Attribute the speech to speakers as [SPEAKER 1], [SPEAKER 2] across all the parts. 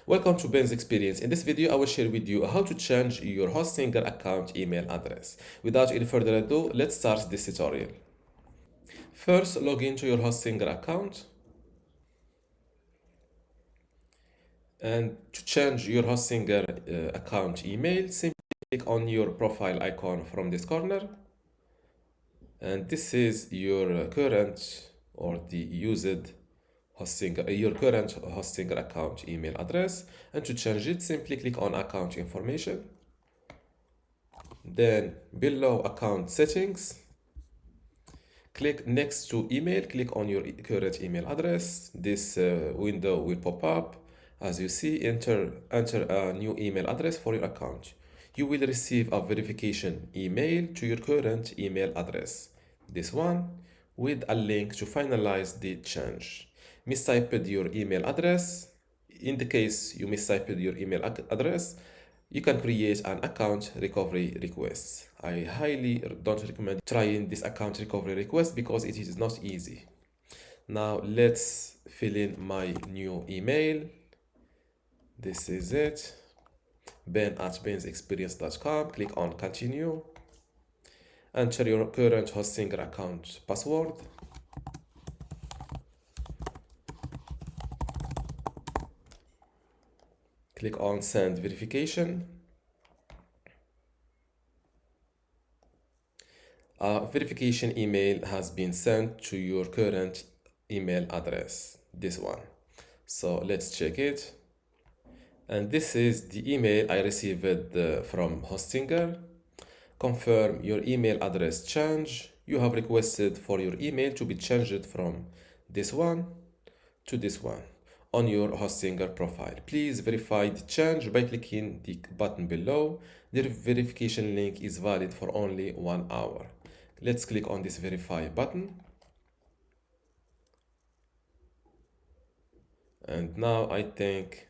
[SPEAKER 1] Welcome to Ben's Experience. In this video, I will share with you how to change your Hostinger account email address. Without any further ado, let's start this tutorial. First, log into your Hostinger account. And to change your Hostinger account email, simply click on your profile icon from this corner. And this is your current or the used your current Hostinger account email address, and to change it simply click on account information, then below account settings click next to email, click on your current email address. This window will pop up. As you see, enter a new email address for your account. You will receive a verification email to your current email address, this one, with a link to finalize the change. Mistyped your email address. In the case you mistyped your email address, you can create an account recovery request. I highly don't recommend trying this account recovery request because it is not easy. Now let's fill in my new email. This is it. ben@bensexperience.com. Click on continue. Enter your current Hostinger account password. Click on send verification. A verification email has been sent to your current email address, this one. So let's check it. And this is the email I received from Hostinger. Confirm your email address change. You have requested for your email to be changed from this one to this one on your Hostinger profile. Please verify the change by clicking the button below. The verification link is valid for only 1 hour. Let's click on this verify button. And now I think,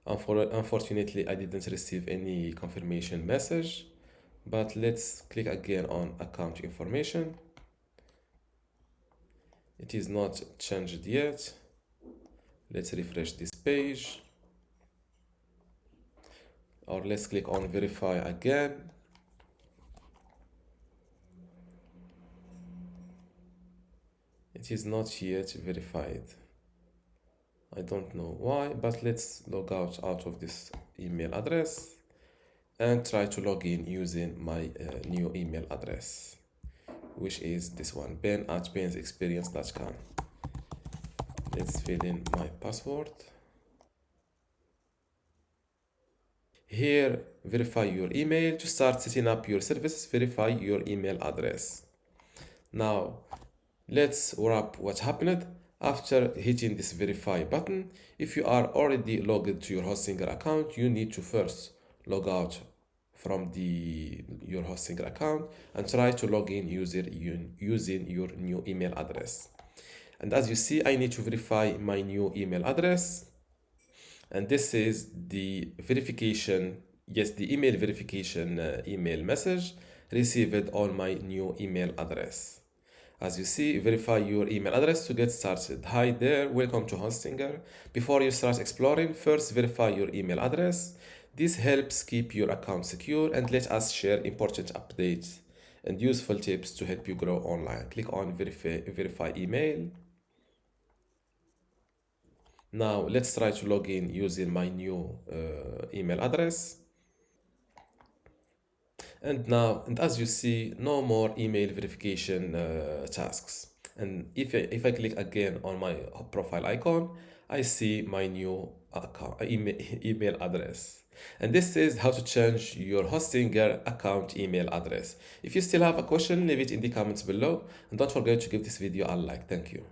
[SPEAKER 1] unfortunately, I didn't receive any confirmation message, but let's click again on account information. It is not changed yet. Let's refresh this page, or let's click on verify again. It is not yet verified. I don't know why, but let's log out of this email address and try to log in using my new email address, which is this one, ben@bensexperience.com. Let's fill in my password. Here, verify your email. To start setting up your services, verify your email address. Now, let's wrap what happened. After hitting this verify button, if you are already logged to your Hostinger account, you need to first log out from your Hostinger account and try to log in using your new email address. And as you see, I need to verify my new email address. And this is the verification, yes, the email verification email message received on my new email address. As you see, verify your email address to get started. Hi there, welcome to Hostinger. Before you start exploring, first verify your email address. This helps keep your account secure and let us share important updates and useful tips to help you grow online. Click on verify email. Now let's try to log in using my new email address. And as you see, no more email verification tasks. And if I click again on my profile icon, I see my new account email address. And this is how to change your Hostinger account email address. If you still have a question, leave it in the comments below, and don't forget to give this video a like. Thank you.